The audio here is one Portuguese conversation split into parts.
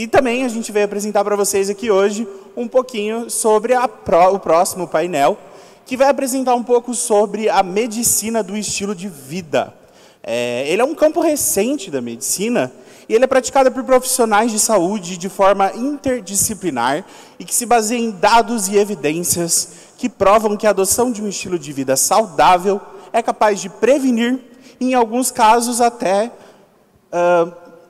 E também a gente veio apresentar para vocês aqui hoje um pouquinho sobre o próximo painel, que vai apresentar um pouco sobre a medicina do estilo de vida. Ele é um campo recente da medicina e ele é praticado por profissionais de saúde de forma interdisciplinar e que se baseia em dados e evidências que provam que a adoção de um estilo de vida saudável é capaz de prevenir, em alguns casos até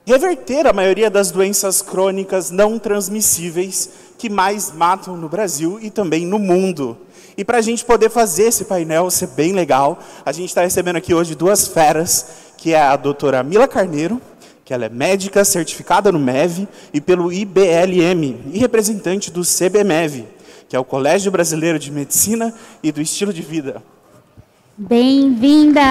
reverter a maioria das doenças crônicas não transmissíveis que mais matam no Brasil e também no mundo. E para a gente poder fazer esse painel ser bem legal, a gente está recebendo aqui hoje duas feras, que é a doutora Mila Carneiro, que ela é médica certificada no MEV e pelo IBLM, e representante do CBMEV, que é o Colégio Brasileiro de Medicina e do Estilo de Vida. Bem-vinda!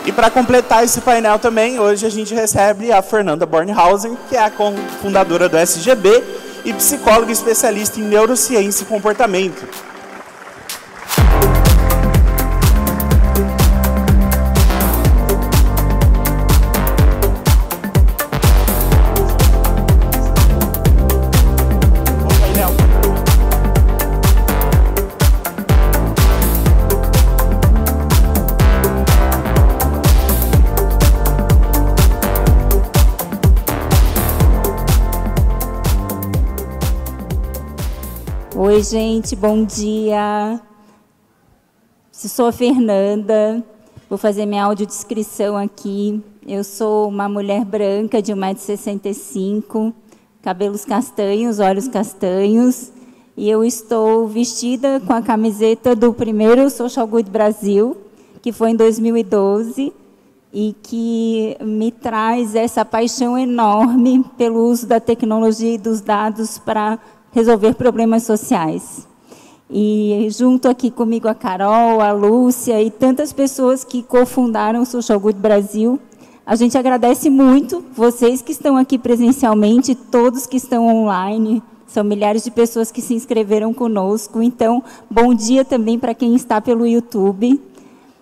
E para completar esse painel também, hoje a gente recebe a Fernanda Bornhausen, que é a fundadora do SGB e psicóloga especialista em neurociência e comportamento. Oi, gente, bom dia. Sou a Fernanda, vou fazer minha audiodescrição aqui. Eu sou uma mulher branca de 1,65 m, cabelos castanhos, olhos castanhos, e eu estou vestida com a camiseta do primeiro Social Good Brasil, que foi em 2012, e que me traz essa paixão enorme pelo uso da tecnologia e dos dados para resolver problemas sociais. E junto aqui comigo a Carol, a Lúcia e tantas pessoas que cofundaram o Social Good Brasil, a gente agradece muito vocês que estão aqui presencialmente, todos que estão online, são milhares de pessoas que se inscreveram conosco, então, bom dia também para quem está pelo YouTube.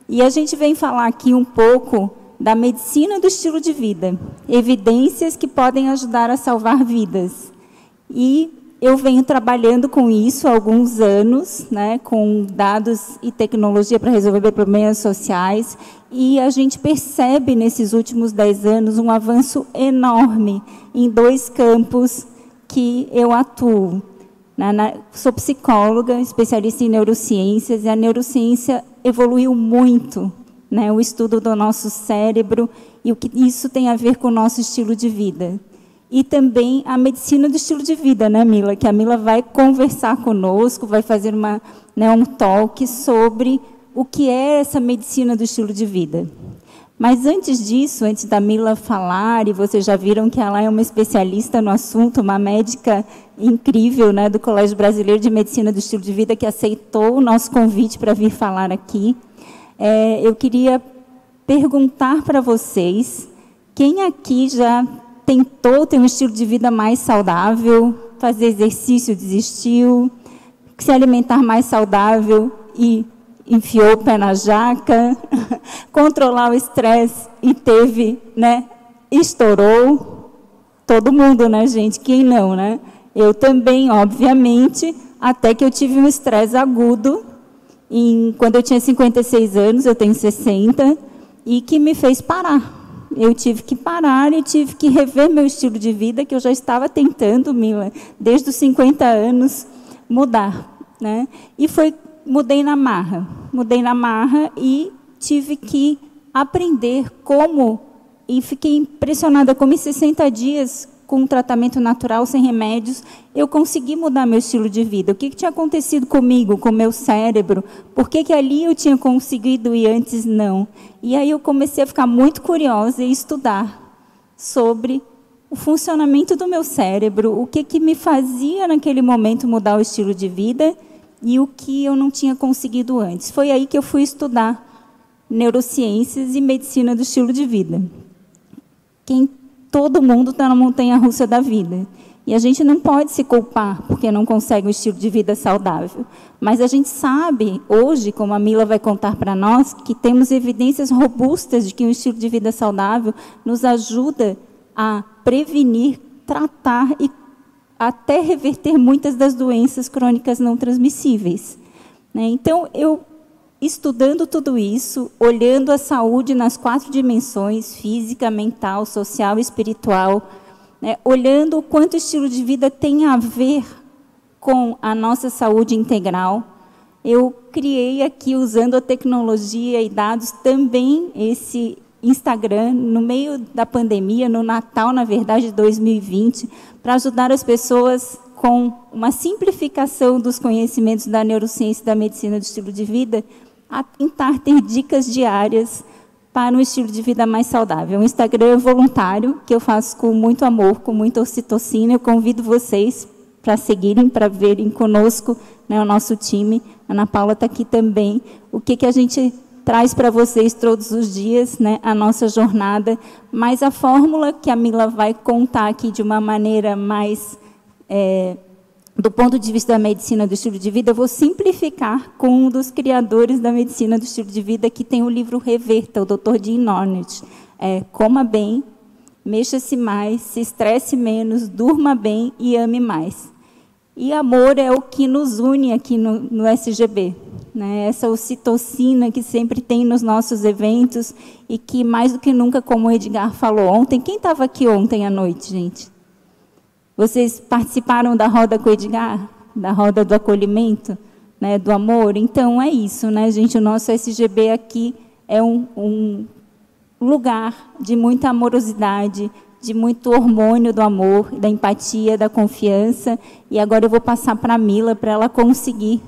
E a gente vem falar aqui um pouco da medicina do estilo de vida, evidências que podem ajudar a salvar vidas. E eu venho trabalhando com isso há alguns anos, né, com dados e tecnologia para resolver problemas sociais, e a gente percebe nesses últimos 10 anos um avanço enorme em dois campos que eu atuo. Sou psicóloga, especialista em neurociências, e a neurociência evoluiu muito, né, o estudo do nosso cérebro e o que isso tem a ver com o nosso estilo de vida. E também a medicina do estilo de vida, né, Mila? Que a Mila vai conversar conosco, vai fazer um talk sobre o que é essa medicina do estilo de vida. Mas antes disso, antes da Mila falar, e vocês já viram que ela é uma especialista no assunto, uma médica incrível, né, do Colégio Brasileiro de Medicina do Estilo de Vida, que aceitou o nosso convite para vir falar aqui, eu queria perguntar para vocês, quem aqui já tentou ter um estilo de vida mais saudável, fazer exercício, desistiu, se alimentar mais saudável e enfiou o pé na jaca, controlar o estresse e teve, né, estourou. Todo mundo, né, gente? Quem não, né? Eu também, obviamente, até que eu tive um estresse agudo, quando eu tinha 56 anos, eu tenho 60, e que me fez parar. Eu tive que parar e tive que rever meu estilo de vida, que eu já estava tentando, Mila, desde os 50 anos, mudar, né? E mudei na marra e tive que aprender como, e fiquei impressionada como em 60 dias, com um tratamento natural, sem remédios, eu consegui mudar meu estilo de vida. O que tinha acontecido comigo, com o meu cérebro? Por que ali eu tinha conseguido e antes não? E aí eu comecei a ficar muito curiosa e estudar sobre o funcionamento do meu cérebro, o que me fazia naquele momento mudar o estilo de vida e o que eu não tinha conseguido antes. Foi aí que eu fui estudar neurociências e medicina do estilo de vida. Todo mundo está na montanha-russa da vida. E a gente não pode se culpar porque não consegue um estilo de vida saudável. Mas a gente sabe, hoje, como a Mila vai contar para nós, que temos evidências robustas de que um estilo de vida saudável nos ajuda a prevenir, tratar e até reverter muitas das doenças crônicas não transmissíveis. Então, eu, estudando tudo isso, olhando a saúde nas 4 dimensões, física, mental, social e espiritual, olhando o quanto o estilo de vida tem a ver com a nossa saúde integral, eu criei aqui, usando a tecnologia e dados, também esse Instagram, no meio da pandemia, no Natal, na verdade, de 2020, para ajudar as pessoas com uma simplificação dos conhecimentos da neurociência e da medicina do estilo de vida, a tentar ter dicas diárias para um estilo de vida mais saudável. Um Instagram voluntário, que eu faço com muito amor, com muita ocitocina. Eu convido vocês para seguirem, para verem conosco, o nosso time. A Ana Paula está aqui também. O que a gente traz para vocês todos os dias, a nossa jornada, mas a fórmula que a Mila vai contar aqui de uma maneira mais, do ponto de vista da medicina do estilo de vida, eu vou simplificar com um dos criadores da medicina do estilo de vida, que tem o livro Reverta, o Dr. Dean Ornish. Coma bem, mexa-se mais, se estresse menos, durma bem e ame mais. E amor é o que nos une aqui no SGB. Essa ocitocina que sempre tem nos nossos eventos e que, mais do que nunca, como o Edgar falou ontem... Quem estava aqui ontem à noite, gente? Vocês participaram da roda com o Edgar? Da roda do acolhimento? Do amor? Então, é isso, gente? O nosso SGB aqui é um lugar de muita amorosidade, de muito hormônio do amor, da empatia, da confiança. E agora eu vou passar para a Mila, para ela conseguir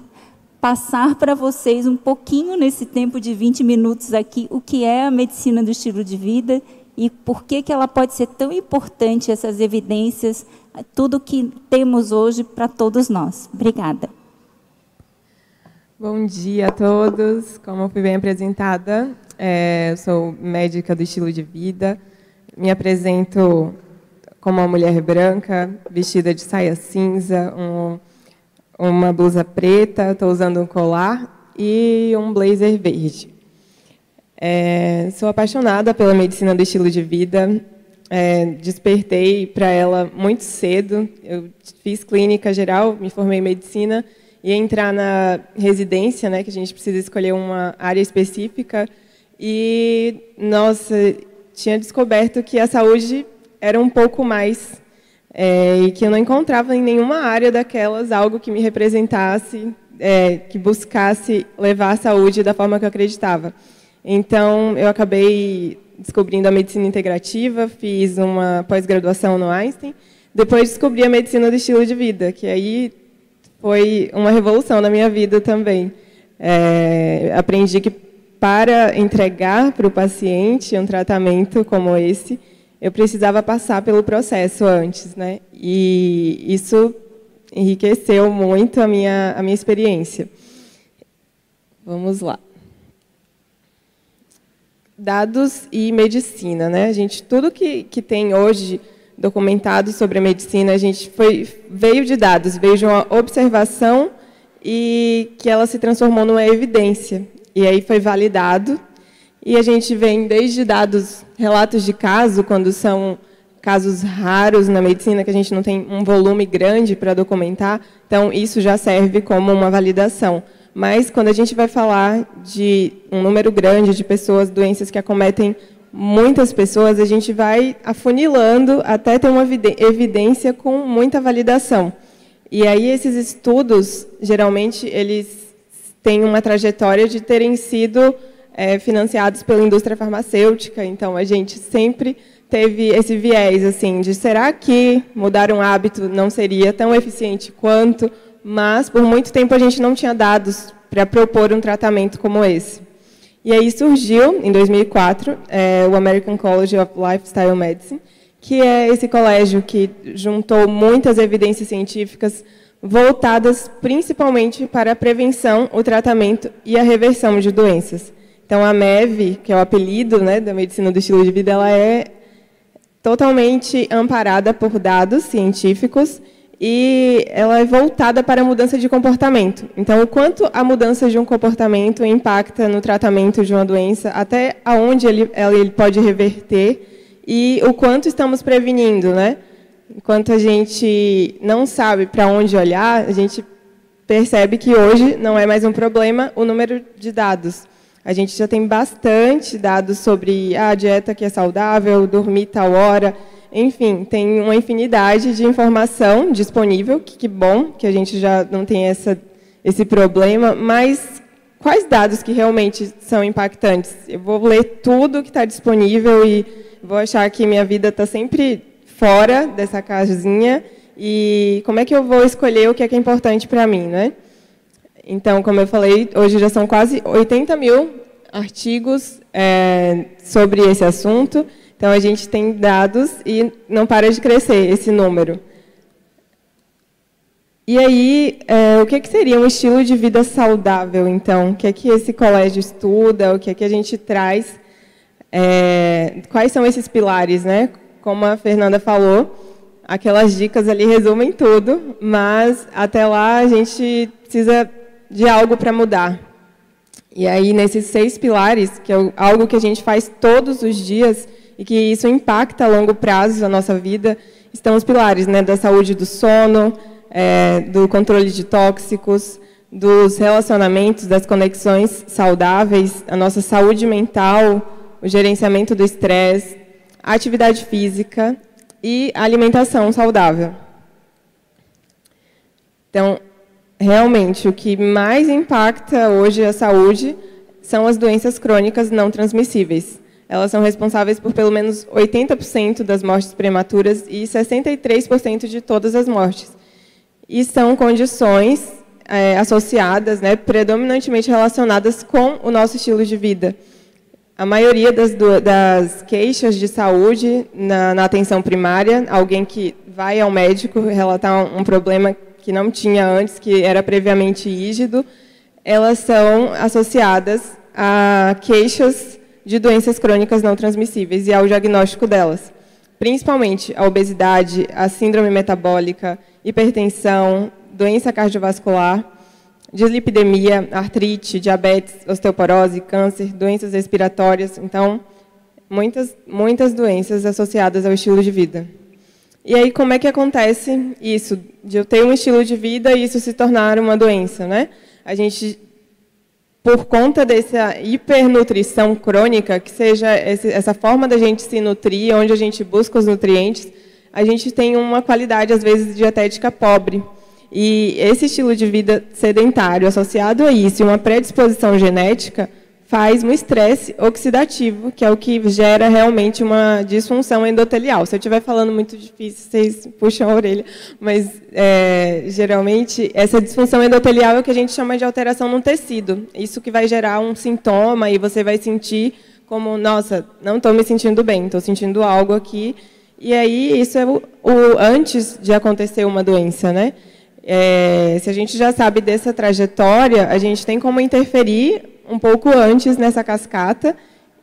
passar para vocês um pouquinho, nesse tempo de 20 minutos aqui, o que é a medicina do estilo de vida e por que ela pode ser tão importante, essas evidências, tudo que temos hoje para todos nós. Obrigada. Bom dia a todos. Como fui bem apresentada, eu sou médica do estilo de vida. Me apresento como uma mulher branca, vestida de saia cinza, uma blusa preta, estou usando um colar e um blazer verde. Sou apaixonada pela medicina do estilo de vida. Despertei para ela muito cedo. Eu fiz clínica geral, me formei em medicina, ia entrar na residência, que a gente precisa escolher uma área específica. E, nossa, tinha descoberto que a saúde era um pouco mais... e que eu não encontrava em nenhuma área daquelas algo que me representasse, que buscasse levar a saúde da forma que eu acreditava. Então, eu acabei descobrindo a medicina integrativa, fiz uma pós-graduação no Einstein, depois descobri a medicina do estilo de vida, que aí foi uma revolução na minha vida também. Aprendi que para entregar para o paciente um tratamento como esse, eu precisava passar pelo processo antes, E isso enriqueceu muito a minha experiência. Vamos lá. Dados e medicina, tudo que tem hoje documentado sobre a medicina, a gente veio de dados, veio de uma observação e que ela se transformou numa evidência. E aí foi validado. E a gente vem desde dados, relatos de caso, quando são casos raros na medicina, que a gente não tem um volume grande para documentar, então isso já serve como uma validação. Mas quando a gente vai falar de um número grande de pessoas, doenças que acometem muitas pessoas, a gente vai afunilando até ter uma evidência com muita validação. E aí esses estudos, geralmente, eles têm uma trajetória de terem sido financiados pela indústria farmacêutica, então a gente sempre teve esse viés assim, de será que mudar um hábito não seria tão eficiente quanto, mas por muito tempo a gente não tinha dados para propor um tratamento como esse. E aí surgiu, em 2004, o American College of Lifestyle Medicine, que é esse colégio que juntou muitas evidências científicas voltadas principalmente para a prevenção, o tratamento e a reversão de doenças. Então, a MEV, que é o apelido da medicina do estilo de vida, ela totalmente amparada por dados científicos e ela é voltada para a mudança de comportamento. Então, o quanto a mudança de um comportamento impacta no tratamento de uma doença, até aonde ele pode reverter e o quanto estamos prevenindo, né? Enquanto a gente não sabe para onde olhar, a gente percebe que hoje não é mais um problema o número de dados. A gente já tem bastante dados sobre a dieta que é saudável, dormir tal hora, enfim, tem uma infinidade de informação disponível, que bom que a gente já não tem esse problema, mas quais dados que realmente são impactantes? Eu vou ler tudo que está disponível e vou achar que minha vida está sempre fora dessa casinha, e como é que eu vou escolher o que é importante para mim, né? Então, como eu falei, hoje já são quase 80 mil artigos sobre esse assunto. Então, a gente tem dados e não para de crescer esse número. E aí, o que seria um estilo de vida saudável, então? O que é que esse colégio estuda? O que é que a gente traz? Quais são esses pilares, né? Como a Fernanda falou, aquelas dicas ali resumem tudo, mas até lá a gente precisa de algo para mudar. E aí, nesses 6 pilares, que é algo que a gente faz todos os dias e que isso impacta a longo prazo a nossa vida, estão os pilares, né, da saúde do sono, do controle de tóxicos, dos relacionamentos, das conexões saudáveis, a nossa saúde mental, o gerenciamento do estresse, a atividade física e a alimentação saudável. Então, realmente, o que mais impacta hoje a saúde são as doenças crônicas não transmissíveis. Elas são responsáveis por pelo menos 80% das mortes prematuras e 63% de todas as mortes. E são condições associadas, né, predominantemente relacionadas com o nosso estilo de vida. A maioria das queixas de saúde na atenção primária, alguém que vai ao médico relatar um problema que não tinha antes, que era previamente rígido, elas são associadas a queixas de doenças crônicas não transmissíveis e ao diagnóstico delas, principalmente a obesidade, a síndrome metabólica, hipertensão, doença cardiovascular, dislipidemia, artrite, diabetes, osteoporose, câncer, doenças respiratórias. Então, muitas doenças associadas ao estilo de vida. E aí, como é que acontece isso? De eu ter um estilo de vida e isso se tornar uma doença, né? A gente, por conta dessa hipernutrição crônica, que seja essa forma da gente se nutrir, onde a gente busca os nutrientes, a gente tem uma qualidade, às vezes, dietética pobre. E esse estilo de vida sedentário, associado a isso, e uma predisposição genética, faz um estresse oxidativo, que é o que gera realmente uma disfunção endotelial. Se eu estiver falando muito difícil, vocês puxam a orelha, mas geralmente essa disfunção endotelial é o que a gente chama de alteração no tecido. Isso que vai gerar um sintoma e você vai sentir como, nossa, não estou me sentindo bem, estou sentindo algo aqui. E aí isso é o antes de acontecer uma doença, né? Se a gente já sabe dessa trajetória, a gente tem como interferir um pouco antes nessa cascata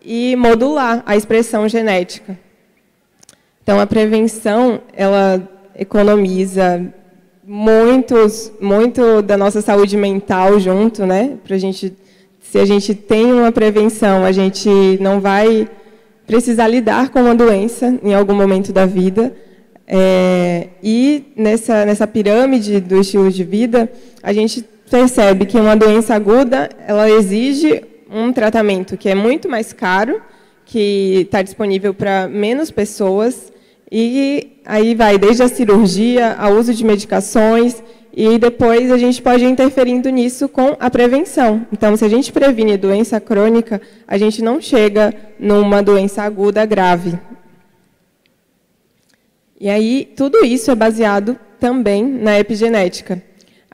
e modular a expressão genética. Então, a prevenção, ela economiza muito da nossa saúde mental junto, né? Se a gente tem uma prevenção, a gente não vai precisar lidar com uma doença em algum momento da vida. E nessa pirâmide do estilo de vida, a gente percebe que uma doença aguda, ela exige um tratamento que é muito mais caro, que está disponível para menos pessoas, e aí vai desde a cirurgia, ao uso de medicações, e depois a gente pode ir interferindo nisso com a prevenção. Então, se a gente previne doença crônica, a gente não chega numa doença aguda grave. E aí, tudo isso é baseado também na epigenética.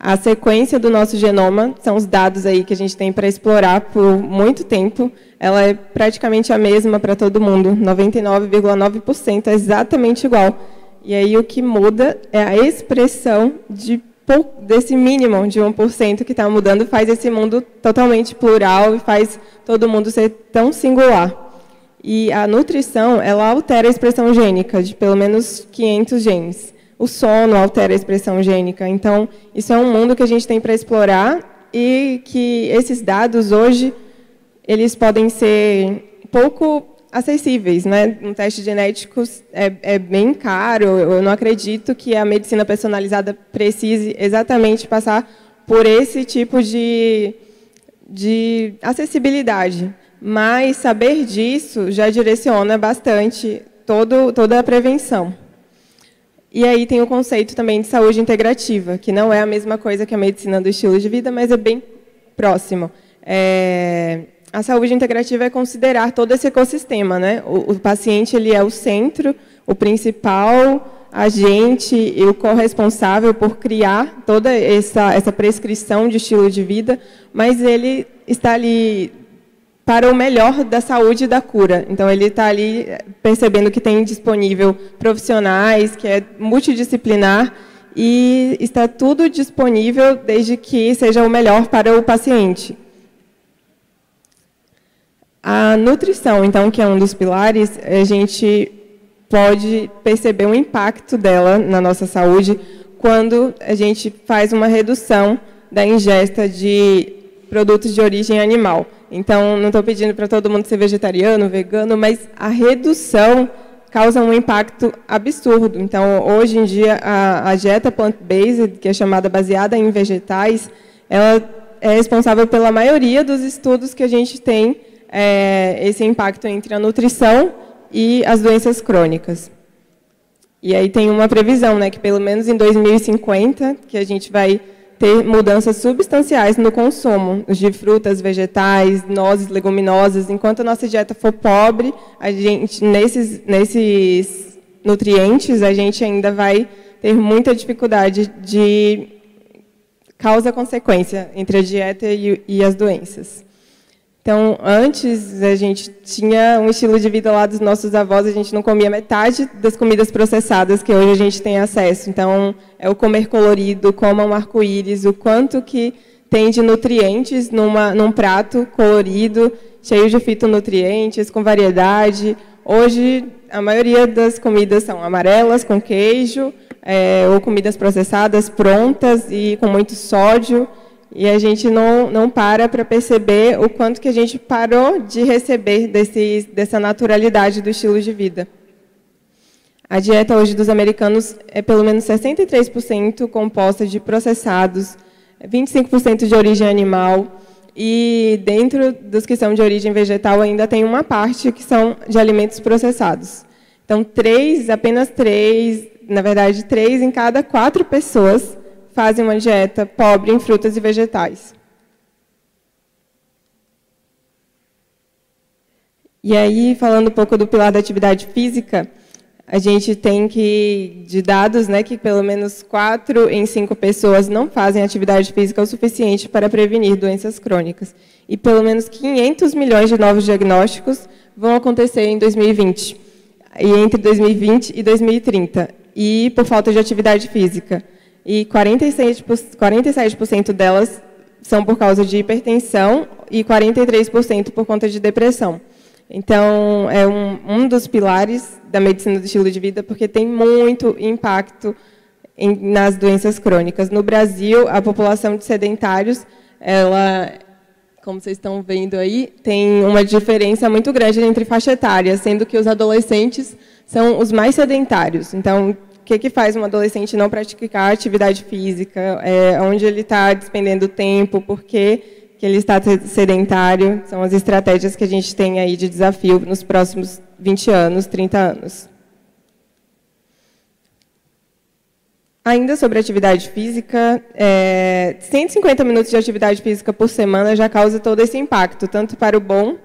A sequência do nosso genoma são os dados aí que a gente tem para explorar por muito tempo. Ela é praticamente a mesma para todo mundo, 99,9% é exatamente igual. E aí o que muda é a expressão desse mínimo de 1% que está mudando, faz esse mundo totalmente plural e faz todo mundo ser tão singular. E a nutrição, ela altera a expressão gênica de pelo menos 500 genes. O sono altera a expressão gênica. Então, isso é um mundo que a gente tem para explorar e que esses dados, hoje, eles podem ser pouco acessíveis, né? Um teste genético é bem caro. Eu não acredito que a medicina personalizada precise exatamente passar por esse tipo de acessibilidade. Mas saber disso já direciona bastante toda a prevenção. E aí tem o conceito também de saúde integrativa, que não é a mesma coisa que a medicina do estilo de vida, mas é bem próximo. A saúde integrativa é considerar todo esse ecossistema, né? O paciente, ele é o centro, o principal agente e o corresponsável por criar toda essa prescrição de estilo de vida, mas ele está ali para o melhor da saúde e da cura. Então, ele está ali percebendo que tem disponível profissionais, que é multidisciplinar, e está tudo disponível desde que seja o melhor para o paciente. A nutrição, então, que é um dos pilares, a gente pode perceber o impacto dela na nossa saúde quando a gente faz uma redução da ingesta de produtos de origem animal. Então, não estou pedindo para todo mundo ser vegetariano, vegano, mas a redução causa um impacto absurdo. Então, hoje em dia, a dieta plant-based, que é chamada baseada em vegetais, ela é responsável pela maioria dos estudos que a gente tem esse impacto entre a nutrição e as doenças crônicas. E aí tem uma previsão, né, que pelo menos em 2050, que a gente vai ter mudanças substanciais no consumo de frutas, vegetais, nozes, leguminosas. Enquanto a nossa dieta for pobre, a gente, nesses nutrientes, a gente ainda vai ter muita dificuldade de causa-consequência entre a dieta e as doenças. Então, antes, a gente tinha um estilo de vida lá dos nossos avós, a gente não comia metade das comidas processadas que hoje a gente tem acesso. Então, é o comer colorido, coma um arco-íris, o quanto que tem de nutrientes num prato colorido, cheio de fitonutrientes, com variedade. Hoje, a maioria das comidas são amarelas, com queijo, ou comidas processadas, prontas e com muito sódio. E a gente não para perceber o quanto que a gente parou de receber dessa naturalidade do estilo de vida. A dieta hoje dos americanos é pelo menos 63% composta de processados, 25% de origem animal, e dentro dos que são de origem vegetal ainda tem uma parte que são de alimentos processados. Então, apenas 3 em cada 4 pessoas fazem uma dieta pobre em frutas e vegetais. E aí, falando um pouco do pilar da atividade física, a gente tem de dados, né, que pelo menos 4 em 5 pessoas não fazem atividade física o suficiente para prevenir doenças crônicas. E pelo menos 500 milhões de novos diagnósticos vão acontecer em 2020, e entre 2020 e 2030, e por falta de atividade física. E 47% delas são por causa de hipertensão e 43% por conta de depressão. Então, é um dos pilares da medicina do estilo de vida, porque tem muito impacto nas doenças crônicas. No Brasil, a população de sedentários, ela, como vocês estão vendo aí, tem uma diferença muito grande entre faixa etária, sendo que os adolescentes são os mais sedentários. Então, o que faz um adolescente não praticar atividade física? Onde ele está despendendo tempo? Por que ele está sedentário? São as estratégias que a gente tem aí de desafio nos próximos 20 anos, 30 anos. Ainda sobre atividade física, 150 minutos de atividade física por semana já causa todo esse impacto, tanto para o bom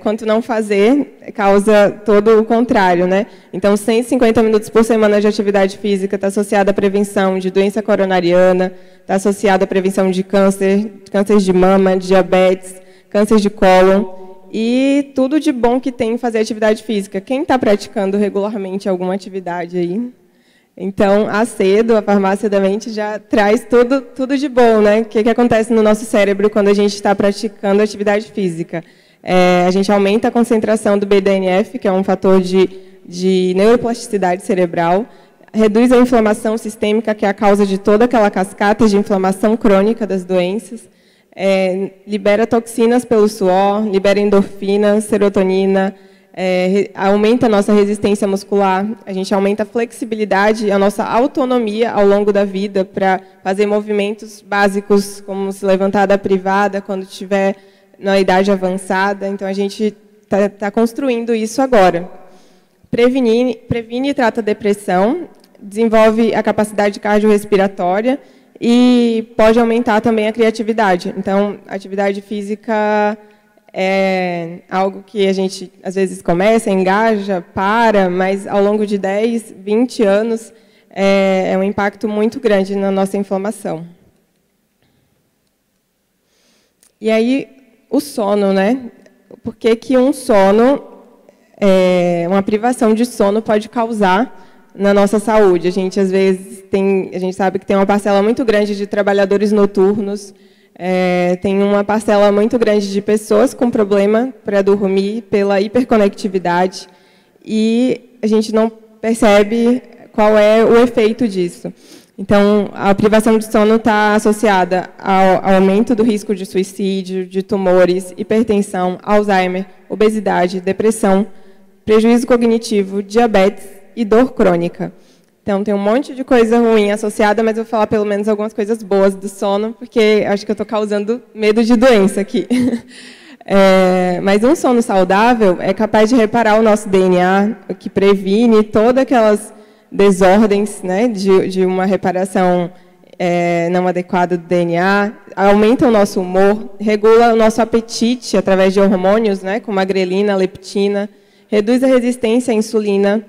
quanto não fazer causa todo o contrário, né? Então, 150 minutos por semana de atividade física está associada à prevenção de doença coronariana, está associada à prevenção de câncer de mama, diabetes, câncer de cólon e tudo de bom que tem em fazer atividade física. Quem está praticando regularmente alguma atividade aí? Então, a farmácia da mente, já traz tudo de bom, né? O que acontece no nosso cérebro quando a gente está praticando atividade física? A gente aumenta a concentração do BDNF, que é um fator de neuroplasticidade cerebral, reduz a inflamação sistêmica, que é a causa de toda aquela cascata de inflamação crônica das doenças, libera toxinas pelo suor, libera endorfina, serotonina, aumenta a nossa resistência muscular, a gente aumenta a flexibilidade e a nossa autonomia ao longo da vida para fazer movimentos básicos, como se levantar da privada quando estiver na idade avançada. Então, a gente está construindo isso agora. Previne e trata a depressão, desenvolve a capacidade cardiorrespiratória e pode aumentar também a criatividade. Então, a atividade física é algo que a gente, às vezes, começa, engaja, mas ao longo de 10, 20 anos, é um impacto muito grande na nossa inflamação. E aí, o sono, né? Por que um sono, uma privação de sono pode causar na nossa saúde? A gente, às vezes, a gente sabe que tem uma parcela muito grande de trabalhadores noturnos, tem uma parcela muito grande de pessoas com problema para dormir pela hiperconectividade e a gente não percebe qual é o efeito disso. Então, a privação de sono está associada ao aumento do risco de suicídio, de tumores, hipertensão, Alzheimer, obesidade, depressão, prejuízo cognitivo, diabetes e dor crônica. Então, tem um monte de coisa ruim associada, mas eu vou falar pelo menos algumas coisas boas do sono, porque acho que eu estou causando medo de doença aqui. Mas um sono saudável é capaz de reparar o nosso DNA, que previne todas aquelas desordens, né, de uma reparação não adequada do DNA, aumenta o nosso humor, regula o nosso apetite através de hormônios, né, como a grelina, a leptina, reduz a resistência à insulina,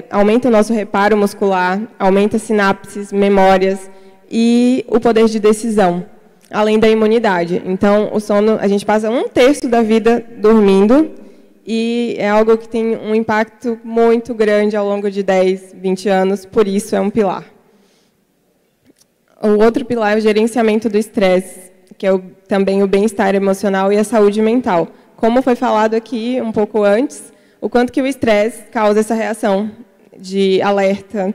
aumenta o nosso reparo muscular, aumenta sinapses, memórias e o poder de decisão, além da imunidade. Então, o sono, a gente passa 1/3 da vida dormindo e é algo que tem um impacto muito grande ao longo de 10, 20 anos, por isso é um pilar. O outro pilar é o gerenciamento do estresse, que é também o bem-estar emocional e a saúde mental. Como foi falado aqui um pouco antes, o quanto que o estresse causa essa reação de alerta,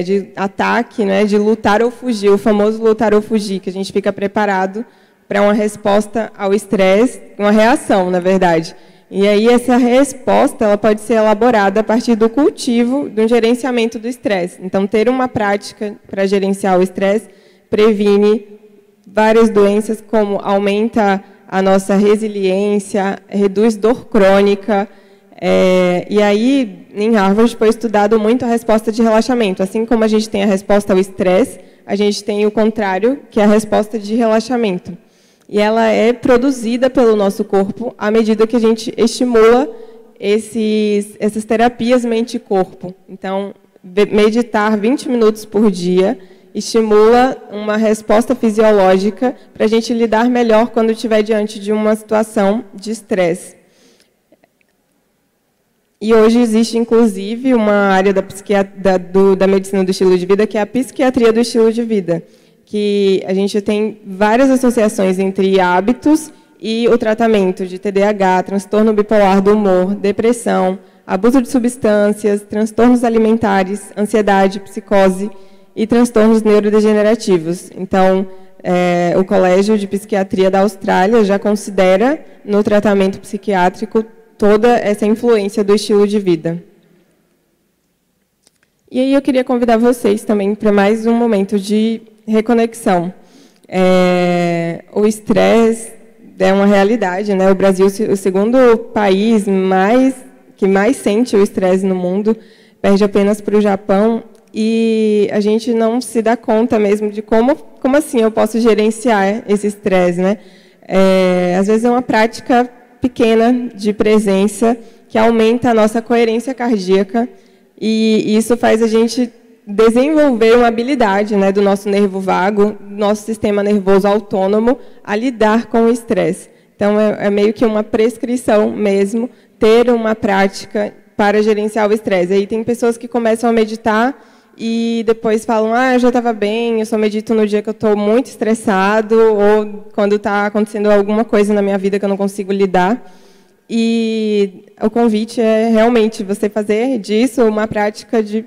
de ataque, né, de lutar ou fugir, o famoso lutar ou fugir, que a gente fica preparado para uma resposta ao estresse, uma reação, na verdade. E aí essa resposta ela pode ser elaborada a partir do cultivo, do gerenciamento do estresse. Então, ter uma prática para gerenciar o estresse previne várias doenças, como aumenta a nossa resiliência, reduz dor crônica. E aí, em Harvard, foi estudado muito a resposta de relaxamento. Assim como a gente tem a resposta ao estresse, a gente tem o contrário, que é a resposta de relaxamento. E ela é produzida pelo nosso corpo à medida que a gente estimula essas terapias mente e corpo. Então, meditar 20 minutos por dia estimula uma resposta fisiológica para a gente lidar melhor quando estiver diante de uma situação de estresse. E hoje existe, inclusive, uma área da medicina do estilo de vida, que é a psiquiatria do estilo de vida, que a gente tem várias associações entre hábitos e o tratamento de TDAH, transtorno bipolar do humor, depressão, abuso de substâncias, transtornos alimentares, ansiedade, psicose e transtornos neurodegenerativos. Então, o Colégio de Psiquiatria da Austrália já considera no tratamento psiquiátrico toda essa influência do estilo de vida. E aí eu queria convidar vocês também para mais um momento de reconexão. O estresse é uma realidade, né? O Brasil é o segundo país que mais sente o estresse no mundo, perde apenas para o Japão, e a gente não se dá conta mesmo de como assim eu posso gerenciar esse estresse, né? Às vezes é uma prática pequena de presença que aumenta a nossa coerência cardíaca, e isso faz a gente desenvolver uma habilidade, né, do nosso nervo vago, do nosso sistema nervoso autônomo, a lidar com o estresse. Então, é meio que uma prescrição mesmo, ter uma prática para gerenciar o estresse. Aí tem pessoas que começam a meditar e depois falam, eu já estava bem, eu só medito no dia que eu estou muito estressado ou quando está acontecendo alguma coisa na minha vida que eu não consigo lidar. E o convite é realmente você fazer disso uma prática de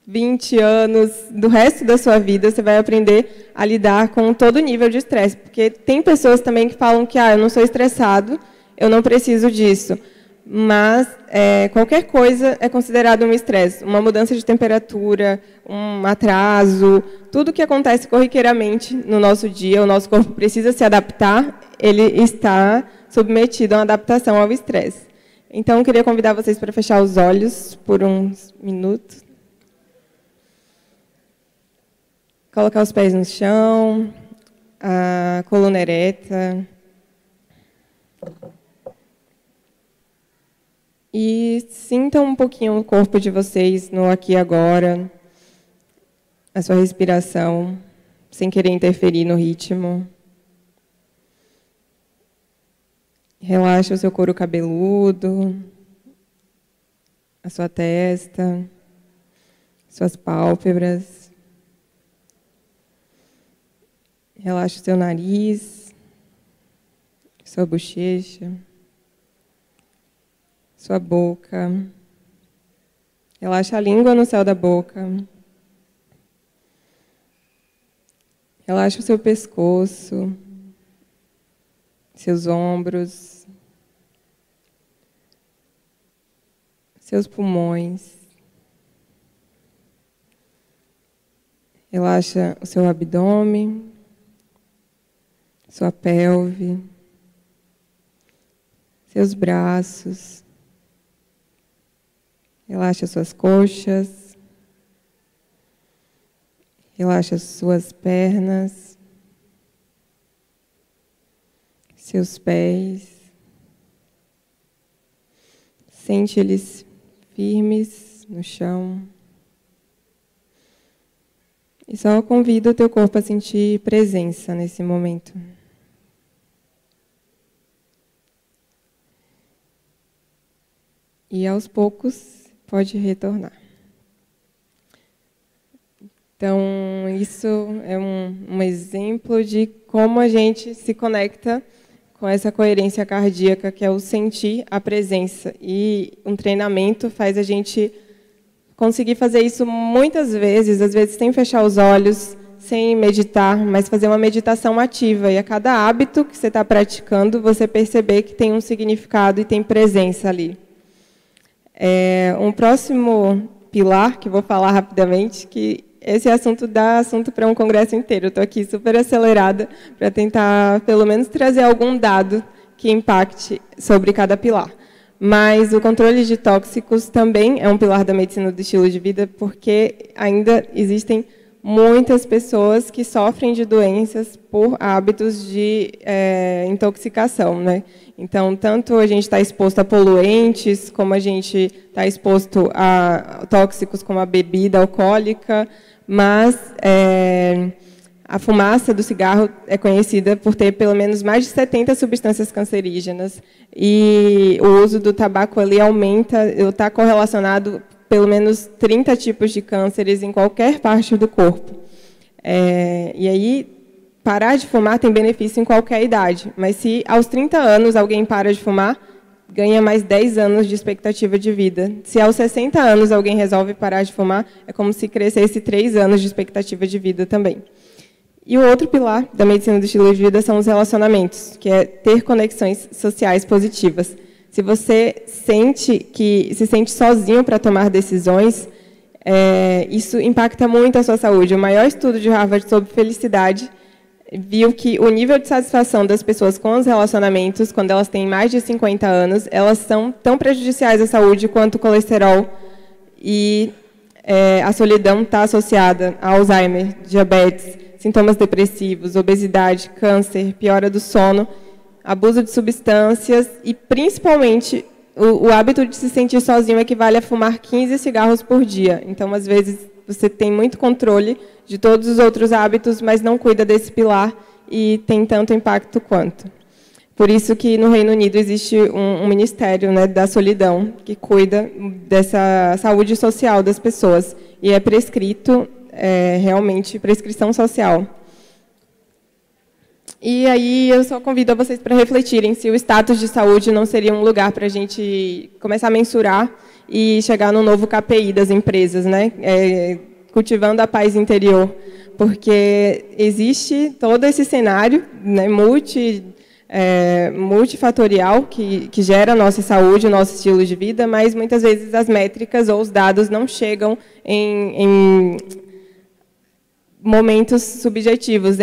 20 anos, do resto da sua vida, você vai aprender a lidar com todo nível de estresse. Porque tem pessoas também que falam que eu não sou estressado, eu não preciso disso. Mas qualquer coisa é considerado um estresse. Uma mudança de temperatura, um atraso, tudo que acontece corriqueiramente no nosso dia, o nosso corpo precisa se adaptar, ele está submetido a uma adaptação ao estresse. Então, eu queria convidar vocês para fechar os olhos por uns minutos. Colocar os pés no chão, a coluna ereta. E sintam um pouquinho o corpo de vocês no aqui e agora, a sua respiração, sem querer interferir no ritmo. Relaxa o seu couro cabeludo, a sua testa, suas pálpebras. Relaxa o seu nariz, sua bochecha, sua boca. Relaxa a língua no céu da boca. Relaxa o seu pescoço, seus ombros, seus pulmões. Relaxa o seu abdômen, sua pelve, seus braços. Relaxa suas coxas. Relaxa suas pernas, seus pés. Sente eles firmes no chão. E só convida o teu corpo a sentir presença nesse momento. E aos poucos pode retornar. Então, isso é um exemplo de como a gente se conecta com essa coerência cardíaca, que é o sentir a presença. E um treinamento faz a gente conseguir fazer isso muitas vezes, às vezes sem fechar os olhos, sem meditar, mas fazer uma meditação ativa. E a cada hábito que você está praticando, você perceber que tem um significado e tem presença ali. Um próximo pilar, que vou falar rapidamente, que esse assunto dá assunto para um congresso inteiro. Eu estou aqui super acelerada para tentar, pelo menos, trazer algum dado que impacte sobre cada pilar. Mas o controle de tóxicos também é um pilar da medicina do estilo de vida, porque ainda existem muitas pessoas que sofrem de doenças por hábitos de intoxicação, né? Então, tanto a gente está exposto a poluentes, como a gente está exposto a tóxicos como a bebida alcoólica, mas a fumaça do cigarro é conhecida por ter pelo menos mais de 70 substâncias cancerígenas, e o uso do tabaco ali aumenta, está correlacionado pelo menos 30 tipos de cânceres em qualquer parte do corpo. E aí, parar de fumar tem benefício em qualquer idade, mas se aos 30 anos alguém para de fumar, ganha mais 10 anos de expectativa de vida. Se aos 60 anos alguém resolve parar de fumar, é como se crescesse 3 anos de expectativa de vida também. E o outro pilar da medicina do estilo de vida são os relacionamentos, que é ter conexões sociais positivas. Se você se sente sozinho para tomar decisões, isso impacta muito a sua saúde. O maior estudo de Harvard sobre felicidade viu que o nível de satisfação das pessoas com os relacionamentos, quando elas têm mais de 50 anos, elas são tão prejudiciais à saúde quanto o colesterol. E a solidão está associada a Alzheimer, diabetes, sintomas depressivos, obesidade, câncer, piora do sono, abuso de substâncias e, principalmente, o hábito de se sentir sozinho equivale a fumar 15 cigarros por dia. Então, às vezes, você tem muito controle de todos os outros hábitos, mas não cuida desse pilar e tem tanto impacto quanto. Por isso que no Reino Unido existe um ministério, né, da solidão, que cuida dessa saúde social das pessoas. E é prescrito, realmente, prescrição social. E aí eu só convido vocês para refletirem se o status de saúde não seria um lugar para a gente começar a mensurar e chegar no novo KPI das empresas, né? Cultivando a paz interior. Porque existe todo esse cenário, né, multifatorial que gera a nossa saúde, o nosso estilo de vida, mas muitas vezes as métricas ou os dados não chegam em momentos subjetivos,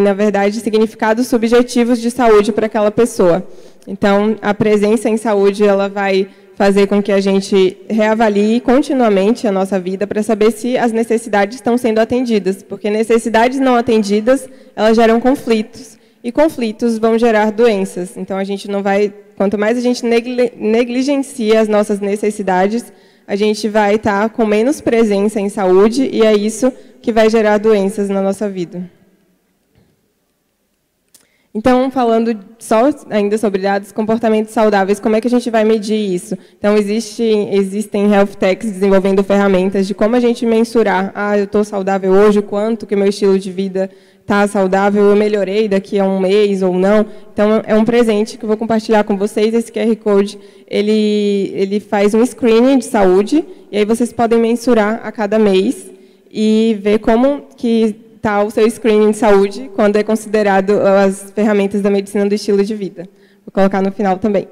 na verdade, significados subjetivos de saúde para aquela pessoa. Então, a presença em saúde ela vai fazer com que a gente reavalie continuamente a nossa vida para saber se as necessidades estão sendo atendidas, porque necessidades não atendidas, elas geram conflitos. E conflitos vão gerar doenças. Então, a gente não vai... Quanto mais a gente negligencia as nossas necessidades, a gente vai estar com menos presença em saúde e é isso que vai gerar doenças na nossa vida. Então, falando só ainda sobre dados, comportamentos saudáveis, como é que a gente vai medir isso? Então, existem health techs desenvolvendo ferramentas de como a gente mensurar, eu estou saudável hoje, quanto que meu estilo de vida está saudável, eu melhorei daqui a um mês ou não. Então, é um presente que eu vou compartilhar com vocês. Esse QR Code, ele faz um screening de saúde, e aí vocês podem mensurar a cada mês e ver como que está o seu screening de saúde quando é considerado as ferramentas da medicina do estilo de vida. Vou colocar no final também.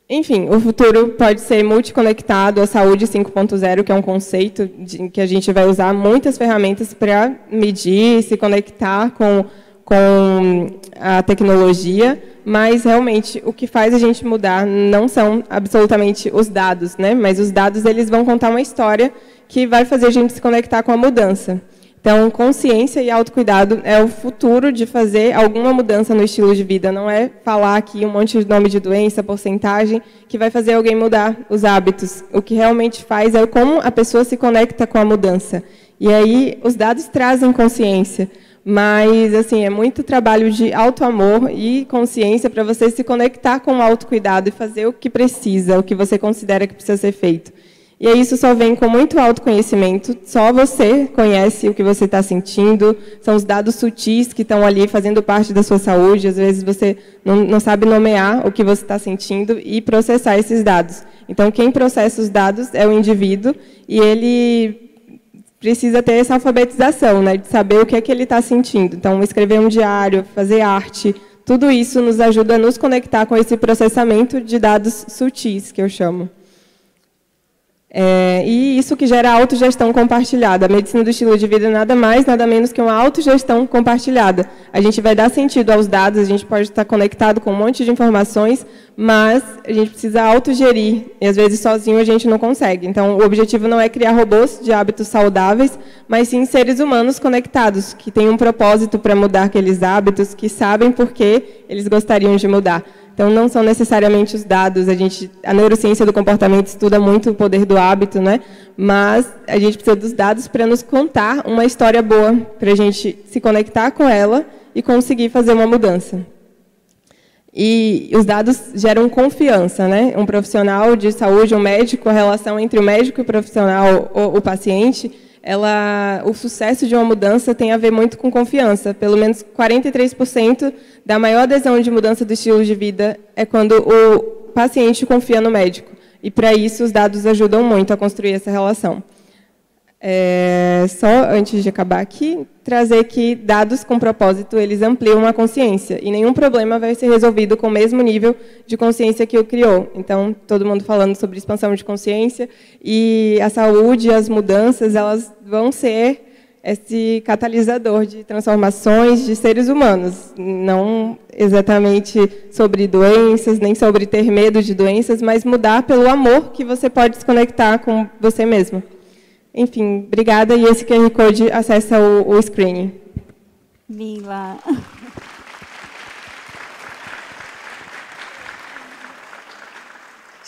Enfim, o futuro pode ser multiconectado, a saúde 5.0, que é um conceito que a gente vai usar muitas ferramentas para medir, se conectar com a tecnologia, mas realmente o que faz a gente mudar não são absolutamente os dados, né? Mas os dados eles vão contar uma história que vai fazer a gente se conectar com a mudança. Então, consciência e autocuidado é o futuro de fazer alguma mudança no estilo de vida. Não é falar aqui um monte de nome de doença, porcentagem, que vai fazer alguém mudar os hábitos. O que realmente faz é como a pessoa se conecta com a mudança. E aí, os dados trazem consciência. Mas, assim, é muito trabalho de autoamor e consciência para você se conectar com o autocuidado e fazer o que precisa, o que você considera que precisa ser feito. E isso só vem com muito autoconhecimento, só você conhece o que você está sentindo, são os dados sutis que estão ali fazendo parte da sua saúde, às vezes você não sabe nomear o que você está sentindo e processar esses dados. Então, quem processa os dados é o indivíduo e ele precisa ter essa alfabetização, né, de saber o que é que ele está sentindo. Então, escrever um diário, fazer arte, tudo isso nos ajuda a nos conectar com esse processamento de dados sutis, que eu chamo. E isso que gera autogestão compartilhada. A medicina do estilo de vida é nada mais, nada menos que uma autogestão compartilhada. A gente vai dar sentido aos dados, a gente pode estar conectado com um monte de informações, mas a gente precisa autogerir, e às vezes sozinho a gente não consegue. Então, o objetivo não é criar robôs de hábitos saudáveis, mas sim seres humanos conectados, que têm um propósito para mudar aqueles hábitos, que sabem por que eles gostariam de mudar. Então, não são necessariamente os dados. A neurociência do comportamento estuda muito o poder do hábito, né? Mas a gente precisa dos dados para nos contar uma história boa, para a gente se conectar com ela e conseguir fazer uma mudança. E os dados geram confiança, né? Um profissional de saúde, um médico, a relação entre o médico e o profissional, o paciente, o sucesso de uma mudança tem a ver muito com confiança. Pelo menos 43% da maior adesão de mudança do estilo de vida é quando o paciente confia no médico. E, para isso, os dados ajudam muito a construir essa relação. Só, antes de acabar aqui, trazer que dados com propósito, eles ampliam a consciência. E nenhum problema vai ser resolvido com o mesmo nível de consciência que o criou. Então, todo mundo falando sobre expansão de consciência. E a saúde, as mudanças, elas vão ser esse catalisador de transformações de seres humanos. Não exatamente sobre doenças, nem sobre ter medo de doenças, mas mudar pelo amor que você pode se conectar com você mesmo. Enfim, obrigada. E esse QR Code acessa o screening. Viva!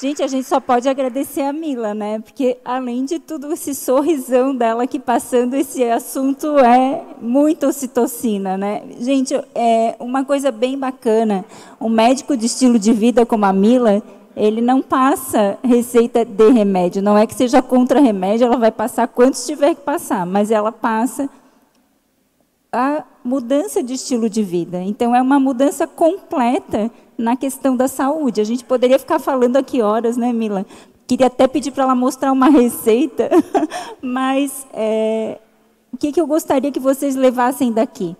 Gente, a gente só pode agradecer a Mila, né? Porque, além de tudo, esse sorrisão dela aqui passando, esse assunto é muito ocitocina, né? Gente, é uma coisa bem bacana. Um médico de estilo de vida como a Mila, ele não passa receita de remédio. Não é que seja contra remédio, ela vai passar quantos tiver que passar, mas ela passa a mudança de estilo de vida. Então, é uma mudança completa na questão da saúde. A gente poderia ficar falando aqui horas, né, Mila? Queria até pedir para ela mostrar uma receita, mas o que eu gostaria que vocês levassem daqui?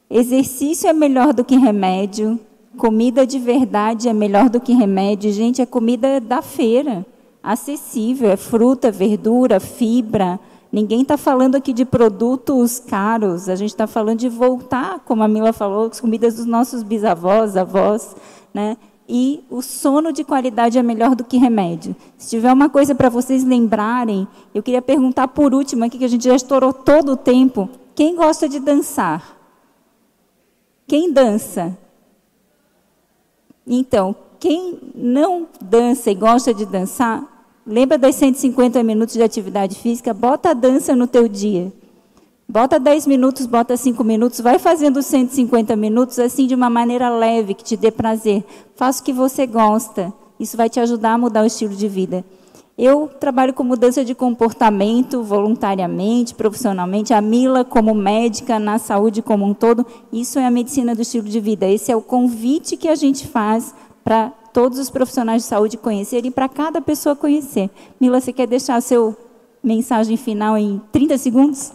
Exercício é melhor do que remédio, comida de verdade é melhor do que remédio. Gente, é comida da feira, acessível, é fruta, verdura, fibra. Ninguém está falando aqui de produtos caros, a gente está falando de voltar, como a Mila falou, as comidas dos nossos bisavós, avós, né? E o sono de qualidade é melhor do que remédio. Se tiver uma coisa para vocês lembrarem, eu queria perguntar por último aqui, que a gente já estourou todo o tempo, quem gosta de dançar? Quem dança? Então, quem não dança e gosta de dançar, lembra das 150 minutos de atividade física? Bota a dança no teu dia. Bota 10 minutos, bota 5 minutos, vai fazendo 150 minutos assim de uma maneira leve, que te dê prazer. Faça o que você gosta. Isso vai te ajudar a mudar o estilo de vida. Eu trabalho com mudança de comportamento, voluntariamente, profissionalmente. A Mila, como médica, na saúde como um todo. Isso é a medicina do estilo de vida. Esse é o convite que a gente faz para todos os profissionais de saúde conhecerem e para cada pessoa conhecer. Mila, você quer deixar a sua mensagem final em 30 segundos?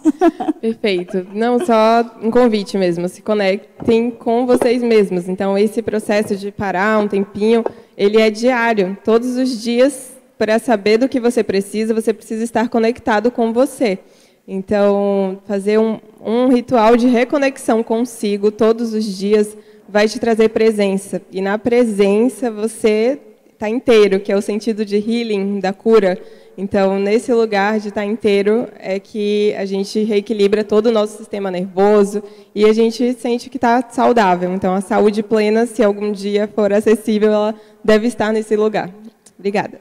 Perfeito. Não, só um convite mesmo, se conectem com vocês mesmos. Então, esse processo de parar um tempinho, ele é diário. Todos os dias, para saber do que você precisa estar conectado com você. Então, fazer um ritual de reconexão consigo todos os dias vai te trazer presença. E na presença você está inteiro, que é o sentido de healing, da cura. Então, nesse lugar de estar inteiro é que a gente reequilibra todo o nosso sistema nervoso e a gente sente que está saudável. Então, a saúde plena, se algum dia for acessível, ela deve estar nesse lugar. Obrigada.